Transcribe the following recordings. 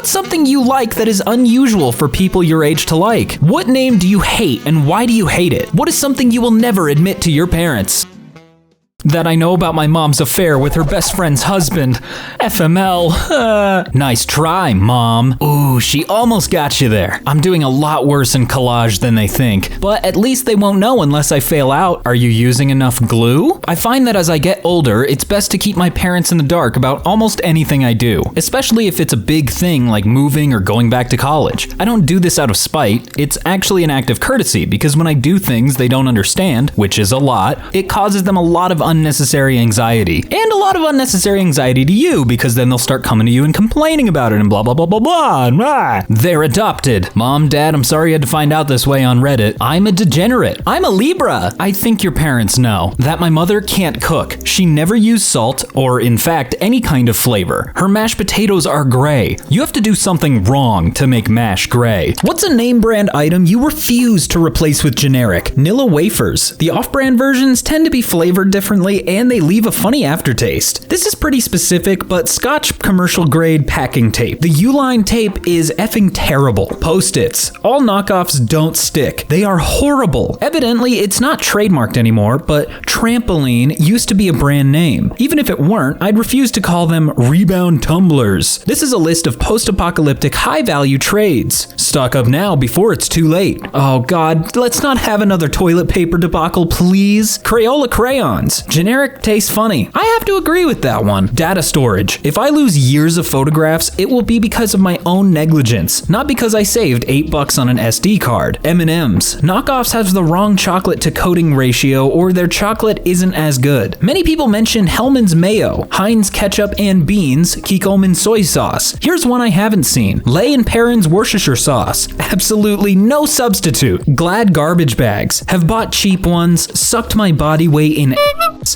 What's something you like that is unusual for people your age to like? What name do you hate and why do you hate it? What is something you will never admit to your parents? That I know about my mom's affair with her best friend's husband. FML. Nice try, Mom. Ooh, she almost got you there. I'm doing a lot worse in collage than they think, but at least they won't know unless I fail out. Are you using enough glue? I find that as I get older, it's best to keep my parents in the dark about almost anything I do, especially if it's a big thing like moving or going back to college. I don't do this out of spite. It's actually an act of courtesy because when I do things they don't understand, which is a lot, it causes them a lot of unnecessary anxiety. And a lot of unnecessary anxiety to you because then they'll start coming to you and complaining about it and blah blah blah blah blah and blah. They're adopted. Mom, Dad, I'm sorry you had to find out this way on Reddit. I'm a degenerate. I'm a Libra. I think your parents know that my mother can't cook. She never used salt or in fact any kind of flavor. Her mashed potatoes are gray. You have to do something wrong to make mash gray. What's a name brand item you refuse to replace with generic? Nilla wafers. The off-brand versions tend to be flavored differently and they leave a funny aftertaste. This is pretty specific, but Scotch commercial grade packing tape. The Uline tape is effing terrible. Post-its. All knockoffs don't stick. They are horrible. Evidently, it's not trademarked anymore, but Trampoline used to be a brand name. Even if it weren't, I'd refuse to call them rebound tumblers. This is a list of post-apocalyptic high-value trades. Stock up now before it's too late. Oh god, let's not have another toilet paper debacle, please. Crayola crayons. Generic tastes funny. I have to agree with that one. Data storage. If I lose years of photographs, it will be because of my own negligence, not because I saved $8 on an SD card. M&M's. Knockoffs have the wrong chocolate to coating ratio or their chocolate isn't as good. Many people mention Hellmann's mayo, Heinz ketchup and beans, Kikkoman soy sauce. Here's one I haven't seen. Lay and Perrin's Worcestershire sauce. Absolutely no substitute. Glad garbage bags. Have bought cheap ones, sucked my body weight in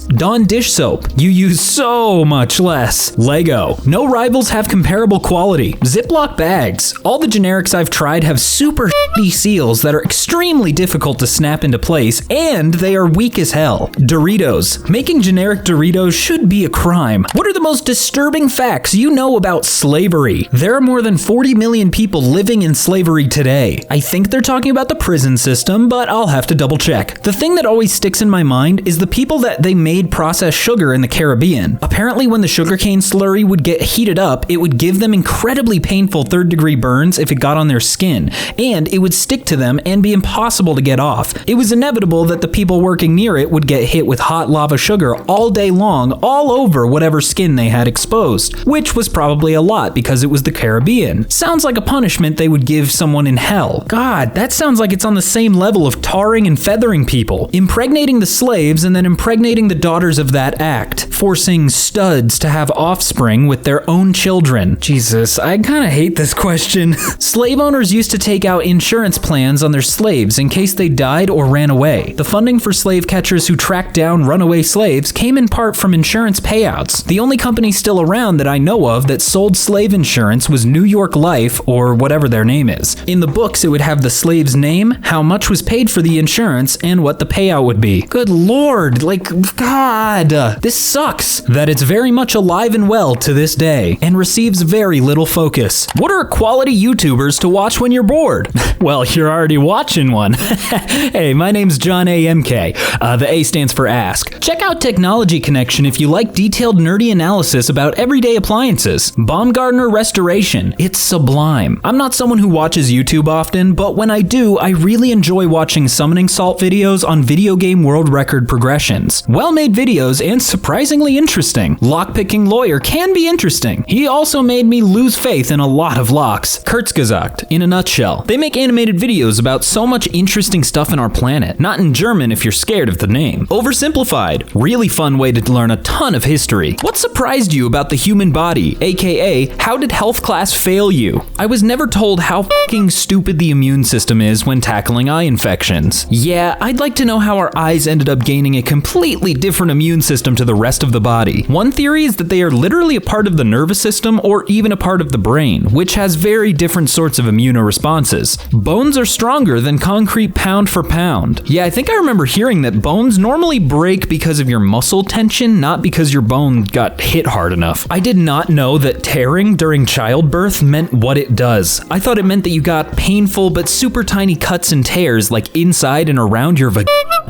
Dawn dish soap. You use so much less. Lego. No rivals have comparable quality. Ziploc bags. All the generics I've tried have super shitty seals that are extremely difficult to snap into place, and they are weak as hell. Doritos. Making generic Doritos should be a crime. What are the most disturbing facts you know about slavery? There are more than 40 million people living in slavery today. I think they're talking about the prison system, but I'll have to double check. The thing that always sticks in my mind is the people that they made processed sugar in the Caribbean. Apparently when the sugarcane slurry would get heated up, it would give them incredibly painful third-degree burns if it got on their skin, and it would stick to them and be impossible to get off. It was inevitable that the people working near it would get hit with hot lava sugar all day long, all over whatever skin they had exposed, which was probably a lot because it was the Caribbean. Sounds like a punishment they would give someone in hell. God, that sounds like it's on the same level of tarring and feathering people, impregnating the slaves and then impregnating the daughters of that act, forcing studs to have offspring with their own children. Jesus, I kinda hate this question. Slave owners used to take out insurance plans on their slaves in case they died or ran away. The funding for slave catchers who tracked down runaway slaves came in part from insurance payouts. The only company still around that I know of that sold slave insurance was New York Life, or whatever their name is. In the books, it would have the slave's name, how much was paid for the insurance, and what the payout would be. Good lord, like, God, this sucks. That it's very much alive and well to this day, and receives very little focus. What are quality YouTubers to watch when you're bored? Well, you're already watching one. Hey, my name's John A. EmKay. The A stands for Ask. Check out Technology Connection if you like detailed nerdy analysis about everyday appliances. Baumgartner Restoration. It's sublime. I'm not someone who watches YouTube often, but when I do, I really enjoy watching summoning salt videos on video game world record progressions. Well-made videos and surprisingly interesting. Lockpicking Lawyer can be interesting. He also made me lose faith in a lot of locks. Kurzgesagt, in a nutshell. They make animated videos about so much interesting stuff in our planet. Not in German if you're scared of the name. Oversimplified. Really fun way to learn a ton of history. What surprised you about the human body? AKA, how did health class fail you? I was never told how fucking stupid the immune system is when tackling eye infections. Yeah, I'd like to know how our eyes ended up gaining a completely different immune system to the rest of of the body. One theory is that they are literally a part of the nervous system or even a part of the brain, which has very different sorts of immunoresponses. Bones are stronger than concrete pound for pound. Yeah, I think I remember hearing that bones normally break because of your muscle tension, not because your bone got hit hard enough. I did not know that tearing during childbirth meant what it does. I thought it meant that you got painful but super tiny cuts and tears like inside and around your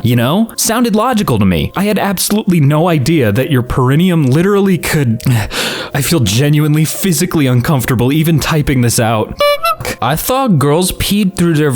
you know? Sounded logical to me. I had absolutely no idea that your perineum literally could... I feel genuinely physically uncomfortable even typing this out. I thought girls peed through their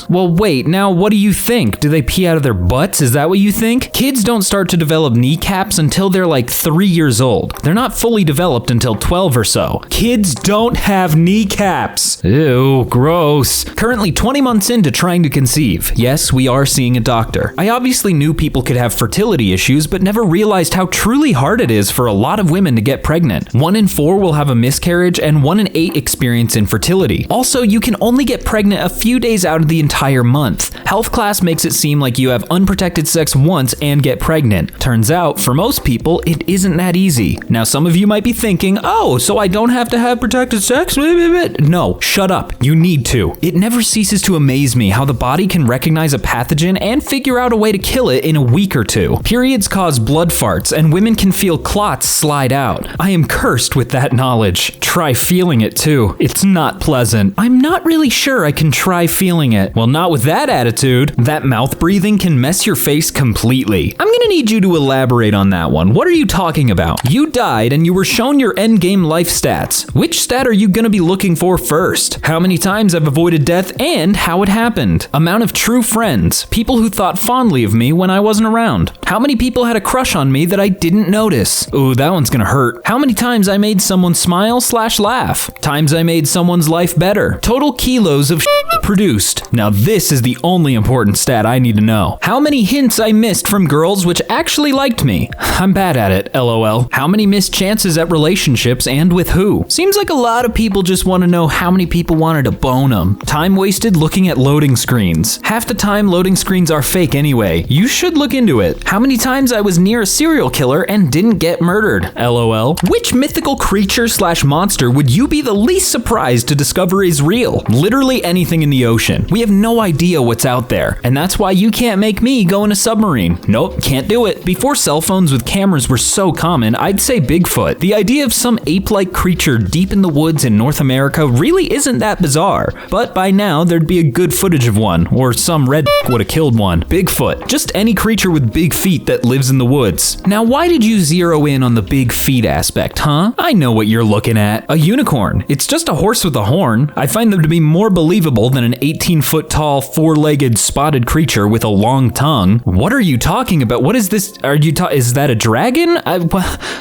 Well, wait, now what do you think? Do they pee out of their butts? Is that what you think? Kids don't start to develop kneecaps until they're like 3 years old. They're not fully developed until 12 or so. Kids don't have kneecaps. Ew, gross. Currently 20 months into trying to conceive. Yes, we are seeing a doctor. I obviously knew people could have fertility issues, but never realized how truly hard it is for a lot of women to get pregnant. 1 in 4 will have a miscarriage and 1 in 8 experience infertility. Also, you can only get pregnant a few days out of the entire month. Health class makes it seem like you have unprotected sex once and get pregnant. Turns out, for most people, it isn't that easy. Now, some of you might be thinking, oh, so I don't have to have protected sex? No, shut up. You need to. It never ceases to amaze me how the body can recognize a pathogen and figure out a way to kill it in a week or 2. Periods cause blood farts, and women can feel clots slide out. I am cursed with that knowledge. Try feeling it too. It's not pleasant. I'm not really sure I can try feeling it. Well, not with that attitude. That mouth breathing can mess your face completely. I'm gonna need you to elaborate on that one. What are you talking about? You died and you were shown your endgame life stats. Which stat are you gonna be looking for first? How many times I've avoided death and how it happened? Amount of true friends. People who thought fondly of me when I wasn't around. How many people had a crush on me that I didn't notice? Ooh, that one's gonna hurt. How many times I made someone smile/laugh? Times I made someone's life better. Total kilos of produced. Now this is the only important stat I need to know. How many hints I missed from girls which actually liked me? I'm bad at it, lol. How many missed chances at relationships and with who? Seems like a lot of people just want to know how many people wanted to bone them. Time wasted looking at loading screens. Half the time loading screens are fake anyway. You should look into it. How many times I was near a serial killer and didn't get murdered, lol. Which mythical creature/monster would you be the least surprised to discover is real? Literally anything in the ocean. We have no idea what's out there, and that's why you can't make me go in a submarine. Nope, can't do it. Before cell phones with cameras were so common, I'd say Bigfoot. The idea of some ape-like creature deep in the woods in North America really isn't that bizarre, but by now there'd be a good footage of one, or some red would have killed one. Bigfoot, just any creature with big feet that lives in the woods. Now why did you zero in on the big feet aspect, huh? I know what you're looking at. A unicorn. It's just a horse with a horn. I find them to be more believable than an 18-foot tall, 4-legged spotted creature with a long tongue. What are you talking about? What is this? Is that a dragon?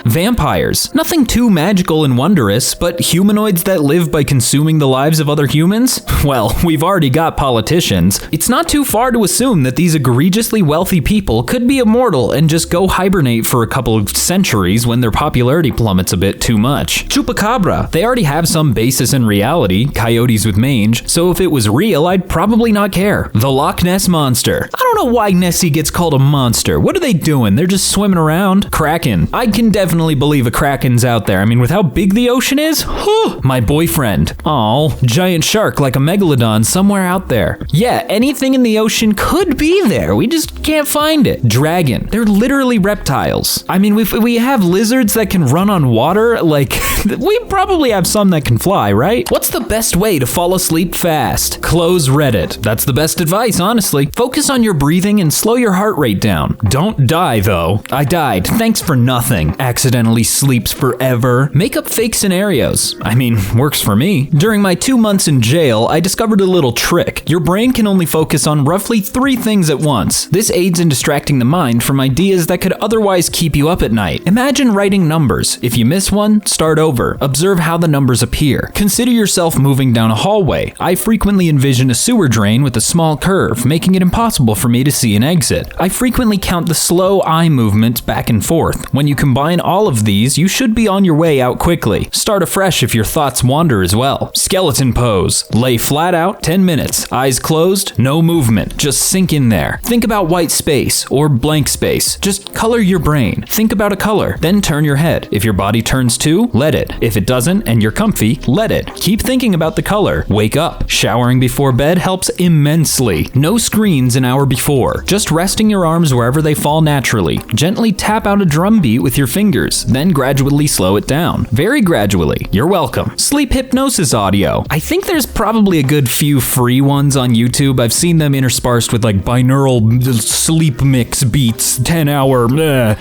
Vampires. Nothing too magical and wondrous, but humanoids that live by consuming the lives of other humans? Well, we've already got politicians. It's not too far to assume that these egregiously wealthy people could be immortal and just go hibernate for a couple of centuries when their popularity plummets a bit too much. Chupacabra. They already have some basis in reality, coyotes with mange, so if it was real, I'd probably not care. The Loch Ness Monster. I don't know why Nessie gets called a monster. What are they doing? They're just swimming around. Kraken. I can definitely believe a kraken's out there. I mean, with how big the ocean is? Whew. My boyfriend. Aw, giant shark like a megalodon somewhere out there. Yeah, anything in the ocean could be there. We just can't find it. Dragon. They're literally reptiles. I mean, if we have lizards that can run on water, like, we probably have some that can fly, right? What's the best way to fall asleep fast? Close Reddit. That's the best advice, honestly. Focus on your breathing and slow your heart rate down. Don't die, though. I died. Thanks for nothing. Accidentally sleeps forever. Make up fake scenarios. I mean, works for me. During my 2 months in jail, I discovered a little trick. Your brain can only focus on roughly 3 things at once. This aids in distracting the mind from ideas that could otherwise keep you up at night. Imagine writing numbers. If you miss one, start over. Observe how the numbers appear. Consider yourself moving down a hallway. I frequently envision a sewer drain with a small curve, making it impossible for me to see an exit. I frequently count the slow eye movements back and forth. When you combine all of these, you should be on your way out quickly. Start afresh if your thoughts wander as well. Skeleton pose. Lay flat out, 10 minutes. Eyes closed, no movement. Just sink in there. Think about white space or blank space. Just color your brain. Think about a color, then turn your head. If your body turns too, let it. If it doesn't and you're comfy, let it. Keep thinking about the color. Wake up. Showering before bed helps immensely. No screens an hour before. Just resting your arms wherever they fall naturally. Gently tap out a drum beat with your fingers, then gradually slow it down. Very gradually. You're welcome. Sleep hypnosis audio. I think there's probably a good few free ones on YouTube. I've seen them interspersed with like binaural sleep mix beats, 10-hour.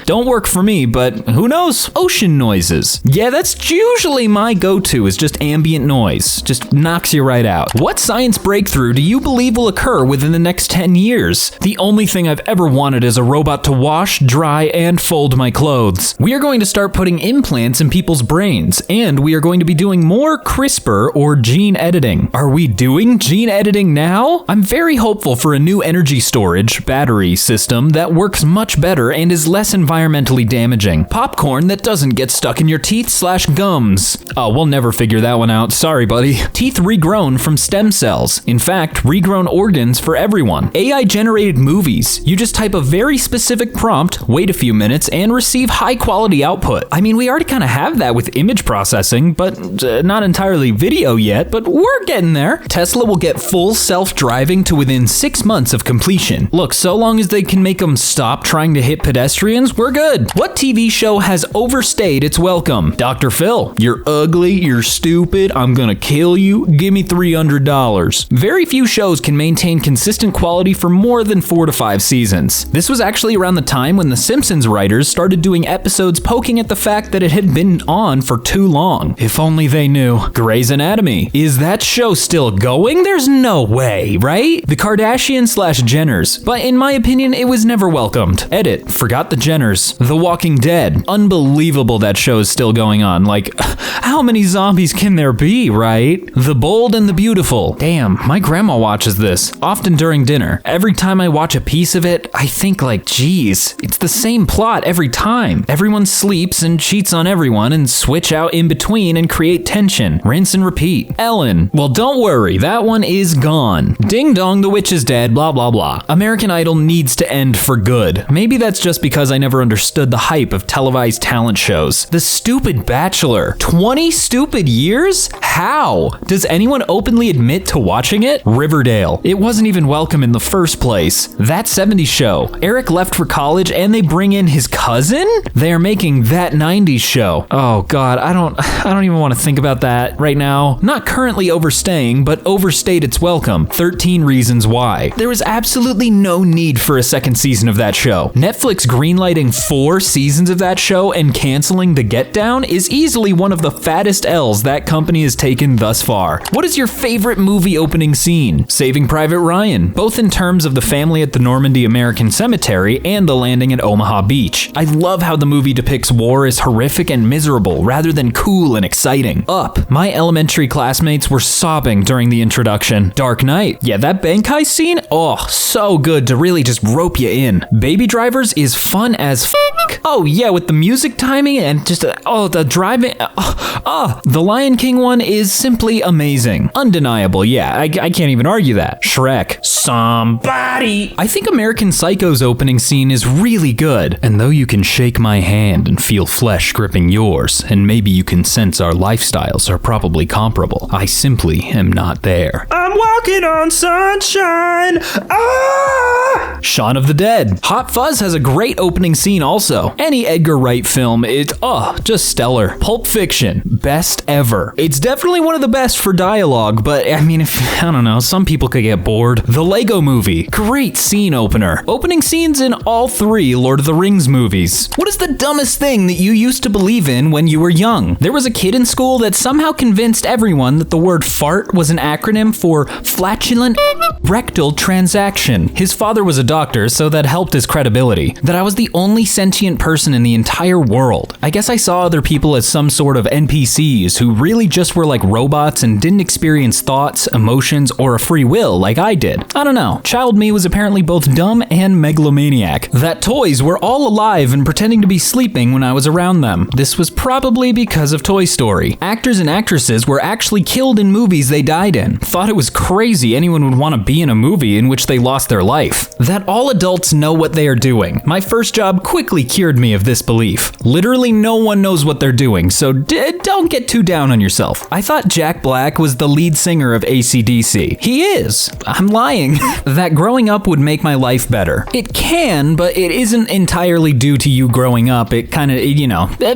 Don't work for me, but who knows? Ocean noises. Yeah, that's usually my go-to, is just ambient noise. Just knocks you right out. What science breakthrough do you believe will occur within the next 10 years? The only thing I've ever wanted is a robot to wash, dry, and fold my clothes. We are going to start putting implants in people's brains, and we are going to be doing more CRISPR or gene editing. Are we doing gene editing now? I'm very hopeful for a new energy storage battery system that works much better and is less environmentally damaging. Popcorn that doesn't get stuck in your teeth/gums. Oh, we'll never figure that one out. Sorry, buddy. Teeth regrown from stem cells. In fact, regrown organs for everyone. AI-generated movies. You just type a very specific prompt, wait a few minutes, and receive high-quality output. I mean, we already kind of have that with image processing, but not entirely video yet, but we're getting there. Tesla will get full self-driving to within 6 months of completion. Look, so long as they can make them stop trying to hit pedestrians, we're good. What TV show has overstayed its welcome? Dr. Phil, you're ugly, you're stupid, I'm gonna kill you, give me $300. Very few shows can maintain consistent quality for more than 4 to 5 seasons. This was actually around the time when the Simpsons writers started doing episodes poking at the fact that it had been on for too long. If only they knew. Grey's Anatomy. Is that show still going? There's no way, right? The Kardashians/Jenners. But in my opinion, it was never welcomed. Edit. Forgot the Jenners. The Walking Dead. Unbelievable that show is still going on. Like, how many zombies can there be, right? The Bold and the Beautiful. Damn, my grandma watches this, often during dinner. Every time I watch a piece of it, I think like, geez, it's the same plot every time. Everyone sleeps and cheats on everyone and switch out in between and create tension. Rinse and repeat. Ellen. Well, don't worry, that one is gone. Ding dong, the witch is dead, blah blah blah. American Idol needs to end for good. Maybe that's just because I never understood the hype of televised talent shows. The stupid Bachelor. 20 stupid years? How? Does anyone openly admit to watching it? Riverdale. It wasn't even welcome in the first place. That 70s Show. Eric left for college and they bring in his cousin? They are making That 90s Show. Oh god, I don't even want to think about that right now. Not currently overstaying, but overstayed its welcome. 13 Reasons Why. There was absolutely no need for a second season of that show. Netflix greenlighting 4 seasons of that show and canceling The Get Down is easily one of the fattest L's that company has taken thus far. What is your favorite movie opening scene? Saving Private Ryan, both in terms of the family at the Normandy American Cemetery and the landing at Omaha Beach. I love how the movie depicts war as horrific and miserable rather than cool and exciting. Up. My elementary classmates were sobbing during the introduction. Dark Knight. Yeah, that bank heist scene? Oh, so good to really just rope you in. Baby Drivers is fun as f***. Oh yeah, with the music timing and just, the driving. The Lion King one is simply amazing. Undeniable, yeah, I can't even argue that. Shrek. Somebody. I think American Psycho's opening scene is really good. And though you can shake my hand and feel flesh gripping yours, and maybe you can sense our lifestyles are probably comparable, I simply am not there. I'm walking on sunshine. Ah! Shaun of the Dead. Hot Fuzz has a great opening scene also. Any Edgar Wright film is, just stellar. Pulp Fiction. Best ever. It's definitely one of the best for dialogue, but I mean, I don't know, some people could get bored. The Lego Movie. Great scene opener. Opening scenes in all 3 Lord of the Rings movies. What is the dumbest thing that you used to believe in when you were young? There was a kid in school that somehow convinced everyone that the word fart was an acronym for for flatulent rectal transaction. His father was a doctor, so that helped his credibility. That I was the only sentient person in the entire world. I guess I saw other people as some sort of NPCs who really just were like robots and didn't experience thoughts, emotions, or a free will like I did. I don't know. Child me was apparently both dumb and megalomaniac. That toys were all alive and pretending to be sleeping when I was around them. This was probably because of Toy Story. Actors and actresses were actually killed in movies they died in. Thought it was crazy anyone would want to be in a movie in which they lost their life. That all adults know what they are doing. My first job quickly cured me of this belief. Literally no one knows what they're doing, so don't get too down on yourself. I thought Jack Black was the lead singer of AC/DC. He is. I'm lying. That growing up would make my life better. It can, but it isn't entirely due to you growing up. It kind of,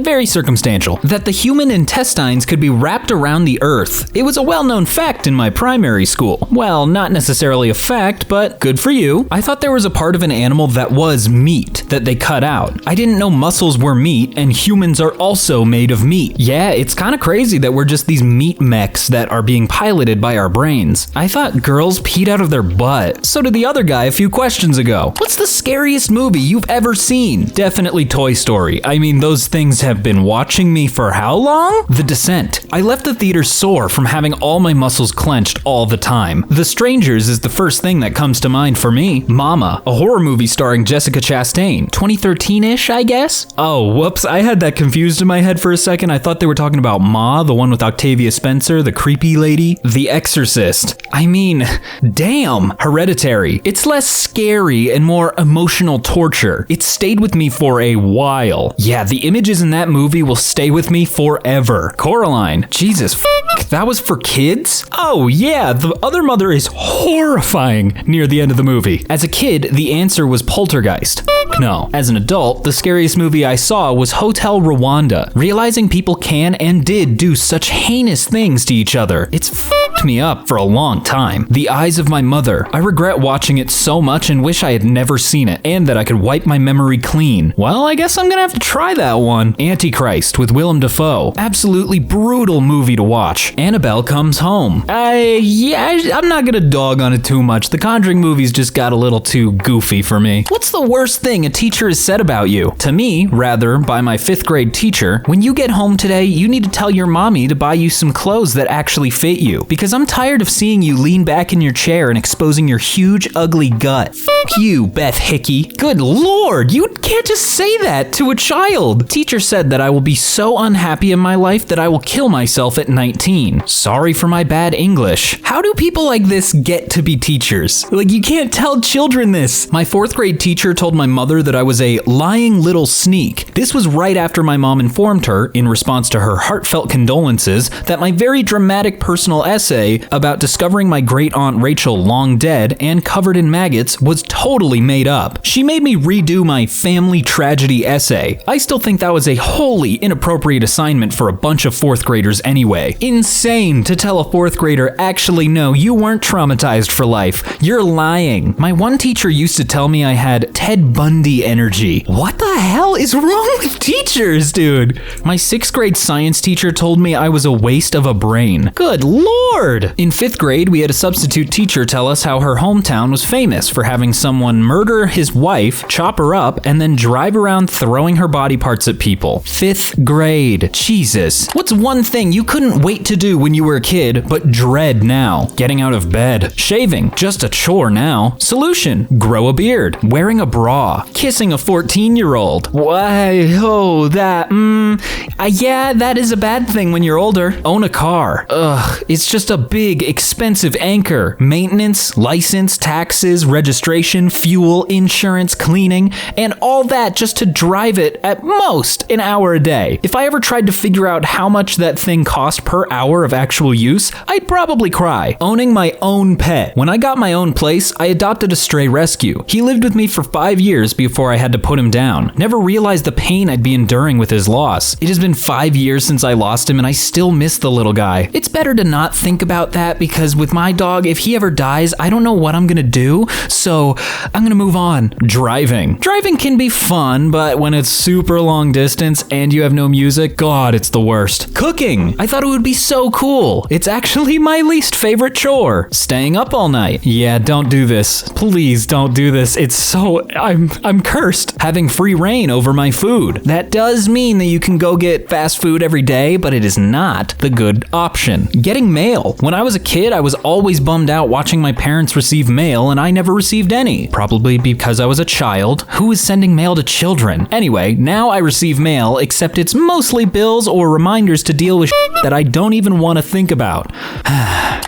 very circumstantial. That the human intestines could be wrapped around the earth. It was a well-known fact in my primary school. Well, not necessarily a fact, but good for you. I thought there was a part of an animal that was meat that they cut out. I didn't know mussels were meat and humans are also made of meat. Yeah, it's kind of crazy that we're just these meat mechs that are being piloted by our brains. I thought girls peed out of their butt. So did the other guy a few questions ago. What's the scariest movie you've ever seen? Definitely Toy Story. I mean, those things have been watching me for how long? The Descent. I left the theater sore from having all my muscles clenched all the time. The Strangers is the first thing that comes to mind for me. Mama, a horror movie starring Jessica Chastain. 2013-ish, I guess? Oh, whoops, I had that confused in my head for a second. I thought they were talking about Ma, the one with Octavia Spencer, the creepy lady. The Exorcist. I mean, damn. Hereditary. It's less scary and more emotional torture. It stayed with me for a while. Yeah, the images in that movie will stay with me forever. Coraline. Jesus, that was for kids? Oh yeah, the other mother is horrifying near the end of the movie. As a kid, the answer was Poltergeist. No. As an adult, the scariest movie I saw was Hotel Rwanda. Realizing people can and did do such heinous things to each other, it's fucked me up for a long time. The Eyes of My Mother. I regret watching it so much and wish I had never seen it, and that I could wipe my memory clean. Well, I guess I'm gonna have to try that one. Antichrist with Willem Dafoe. Absolutely brutal movie to watch. Annabelle Comes Home. I'm not gonna dog on it too much. The Conjuring movies just got a little too goofy for me. What's the worst thing a teacher has said about you? To me, rather, by my 5th grade teacher, when you get home today, you need to tell your mommy to buy you some clothes that actually fit you. Because I'm tired of seeing you lean back in your chair and exposing your huge, ugly gut. Fuck you, Beth Hickey. Good lord, you can't just say that to a child. Teacher said that I will be so unhappy in my life that I will kill myself at 19. Sorry for my bad English. How do people like this get to be teachers? Like, you can't tell children this. My 4th grade teacher told my mother that I was a lying little sneak. This was right after my mom informed her, in response to her heartfelt condolences, that my very dramatic personal essay about discovering my great aunt Rachel long dead and covered in maggots was totally made up. She made me redo my family tragedy essay. I still think that was a wholly inappropriate assignment for a bunch of 4th graders anyway. Insane to tell a 4th grader, actually no, you weren't traumatized for life. You're lying. My one teacher used to tell me I had Ted Bundy energy. What the hell is wrong with teachers, dude? My 6th grade science teacher told me I was a waste of a brain. Good lord! In 5th grade, we had a substitute teacher tell us how her hometown was famous for having someone murder his wife, chop her up, and then drive around throwing her body parts at people. 5th grade. Jesus. What's one thing you couldn't wait to do when you were a kid, but dread now? Getting out of bed. Shaving. Just a chore now. Solution. Grow a beard. Wearing a bra. Kissing a 14-year-old. Why, oh, that, yeah, that is a bad thing when you're older. Own a car. Ugh, it's just a big, expensive anchor. Maintenance, license, taxes, registration, fuel, insurance, cleaning, and all that just to drive it at most an hour a day. If I ever tried to figure out how much that thing cost per hour of actual use, I'd probably cry. Owning my own pet. When I got my own place, I adopted a stray rescue. He lived with me for 5 years before I had to put him down. Never realized the pain I'd be enduring with his loss. It has been 5 years since I lost him and I still miss the little guy. It's better to not think think about that because with my dog, if he ever dies, I don't know what I'm gonna do, so I'm gonna move on. Driving. Driving can be fun, but when it's super long distance and you have no music, God, it's the worst. Cooking. I thought it would be so cool. It's actually my least favorite chore. Staying up all night. Yeah, don't do this. Please don't do this. It's so... I'm cursed. Having free reign over my food. That does mean that you can go get fast food every day, but it is not the good option. Getting mail. When I was a kid, I was always bummed out watching my parents receive mail and I never received any. Probably because I was a child. Who is sending mail to children? Anyway, now I receive mail, except it's mostly bills or reminders to deal with that I don't even want to think about.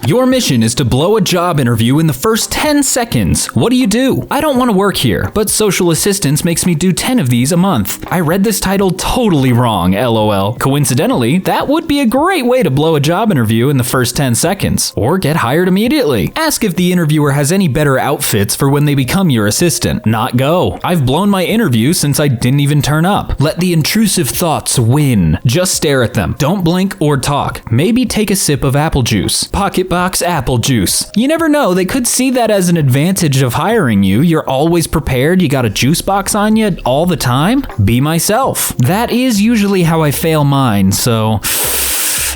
Your mission is to blow a job interview in the first 10 seconds. What do? I don't want to work here, but social assistance makes me do 10 of these a month. I read this title totally wrong, LOL. Coincidentally, that would be a great way to blow a job interview in the first 10 seconds, or get hired immediately. Ask if the interviewer has any better outfits for when they become your assistant. Not go. I've blown my interview since I didn't even turn up. Let the intrusive thoughts win. Just stare at them. Don't blink or talk. Maybe take a sip of apple juice. Pocket box apple juice. You never know, they could see that as an advantage of hiring you. You're always prepared, you got a juice box on you all the time. Be myself. That is usually how I fail mine, so...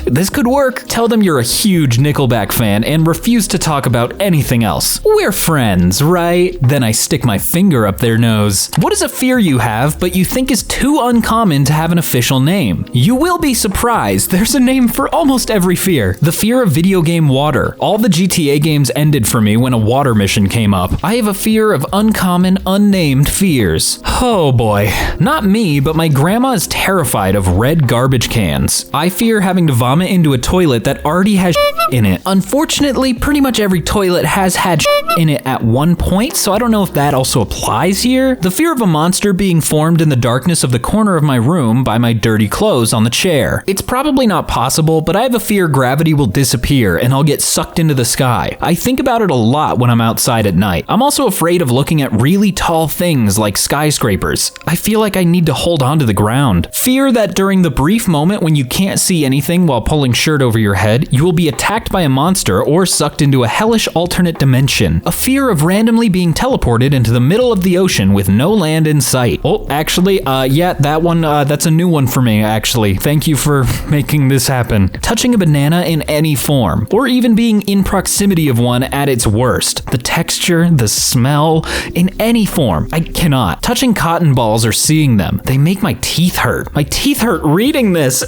This could work. Tell them you're a huge Nickelback fan and refuse to talk about anything else. We're friends, right? Then I stick my finger up their nose. What is a fear you have, but you think is too uncommon to have an official name? You will be surprised. There's a name for almost every fear. The fear of video game water. All the GTA games ended for me when a water mission came up. I have a fear of uncommon, unnamed fears. Oh boy. Not me, but my grandma is terrified of red garbage cans. I fear having to vomit into a toilet that already has in it. Unfortunately, pretty much every toilet has had in it at one point, so I don't know if that also applies here. The fear of a monster being formed in the darkness of the corner of my room by my dirty clothes on the chair. It's probably not possible, but I have a fear gravity will disappear and I'll get sucked into the sky. I think about it a lot when I'm outside at night. I'm also afraid of looking at really tall things like skyscrapers. I feel like I need to hold on to the ground. Fear that during the brief moment when you can't see anything while pulling shirt over your head, you will be attacked by a monster or sucked into a hellish alternate dimension. A fear of randomly being teleported into the middle of the ocean with no land in sight. Oh, actually, yeah, that one, that's a new one for me, actually. Thank you for making this happen. Touching a banana in any form, or even being in proximity of one at its worst. The texture, the smell, in any form. I cannot. Touching cotton balls or seeing them. They make my teeth hurt. My teeth hurt reading this.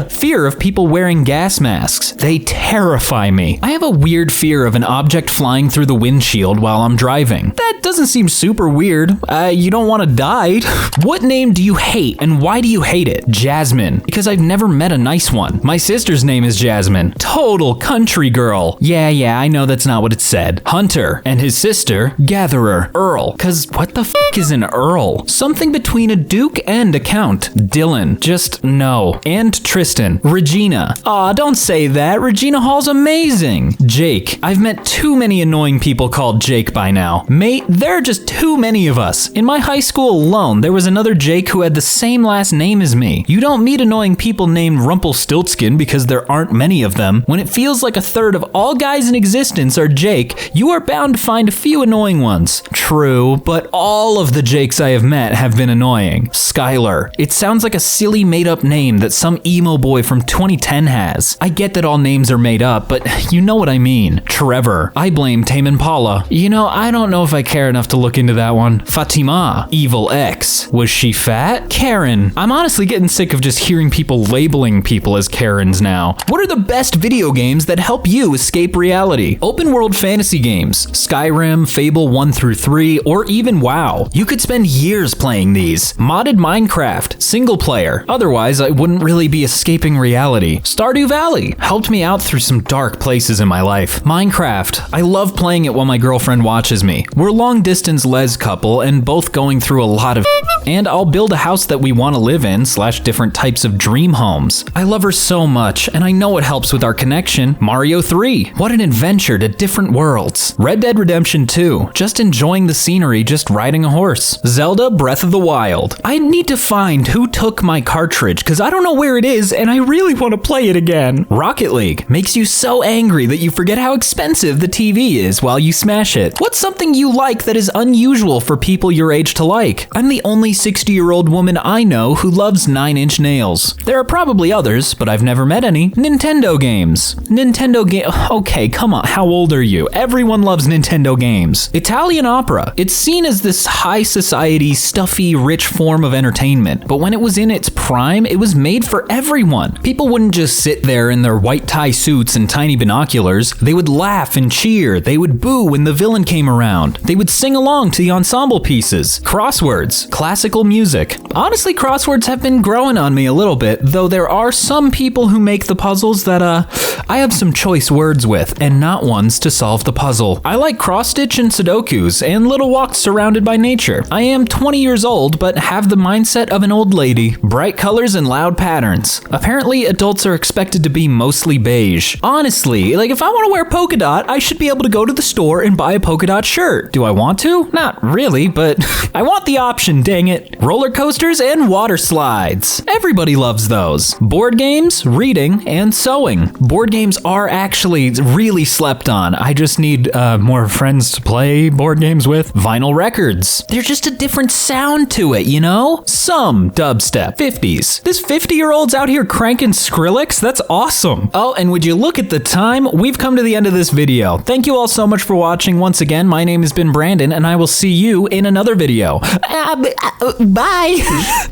Fear of people wearing gas masks. They terrify me. I have a weird fear of an object flying through the windshield while I'm driving. That doesn't seem super weird. You don't want to die. What name do you hate and why do you hate it? Jasmine. Because I've never met a nice one. My sister's name is Jasmine. Total country girl. Yeah, I know that's not what it said. Hunter. And his sister, Gatherer. Earl. Cause what the f is an Earl? Something between a duke and a count. Dylan. Just no. And Tristan. Regina. Aw, don't say that. Regina Hall's amazing. Jake. I've met too many annoying people called Jake by now. Mate, there are just too many of us. In my high school alone, there was another Jake who had the same last name as me. You don't meet annoying people named Rumpelstiltskin because there aren't many of them. When it feels like a third of all guys in existence are Jake, you are bound to find a few annoying ones. True, but all of the Jakes I have met have been annoying. Skylar. It sounds like a silly made-up name that some emo boy from 2010 has. I get that all names are made up, but you know what I mean. Trevor. I blame Tame Impala. You know, I don't know if I care enough to look into that one. Fatima. Evil X. Was she fat? Karen. I'm honestly getting sick of just hearing people labeling people as Karens now. What are the best video games that help you escape reality? Open world fantasy games. Skyrim, Fable 1 through 3, or even WoW. You could spend years playing these. Modded Minecraft. Single player. Otherwise, I wouldn't really be escaping reality. Stardew Valley helped me out through some dark places in my life. Minecraft. I love playing it while my girlfriend watches me. We're a long-distance les couple and both going through a lot of and I'll build a house that we want to live in / different types of dream homes. I love her so much, and I know it helps with our connection. Mario 3. What an adventure to different worlds. Red Dead Redemption 2. Just enjoying the scenery, just riding a horse. Zelda Breath of the Wild. I need to find who took my cartridge, because I don't know where it is, and I really want to play it again. Rocket League. Makes you so angry that you forget how expensive the TV is while you smash it. What's something you like that is unusual for people your age to like? I'm the only 60-year-old woman I know who loves 9-inch nails. There are probably others, but I've never met any. Nintendo games. Okay, come on, how old are you? Everyone loves Nintendo games. Italian opera. It's seen as this high society, stuffy, rich form of entertainment, but when it was in its prime, it was made for everyone. People wouldn't just sit there in their white tie suits and tiny binoculars. They would laugh and cheer. They would boo when the villain came around. They would sing along to the ensemble pieces. Crosswords. Classical music. Honestly, crosswords have been growing on me a little bit, though there are some people who make the puzzles that I have some choice words with, and not ones to solve the puzzle. I like cross-stitch and sudokus, and little walks surrounded by nature. I am 20 years old, but have the mindset of an old lady. Bright colors and loud patterns. Apparently, adults are expected to be mostly beige. Honestly, like if I want to wear polka dot, I should be able to go to the store and buy a polka dot shirt. Do I want to? Not really, but I want the option, dang it. Roller coasters and water slides. Everybody loves those. Board games, reading, and sewing. Board games are actually really slept on. I just need more friends to play board games with. Vinyl records. There's just a different sound to it, you know? Some dubstep. 50s. This 50-year-old's out here cranking Skrillex? That's awesome. Oh, and would you look at the time? We've come to the end of this video. Thank you all so much for watching. Once again, my name has been Brandon, and I will see you in another video. Bye!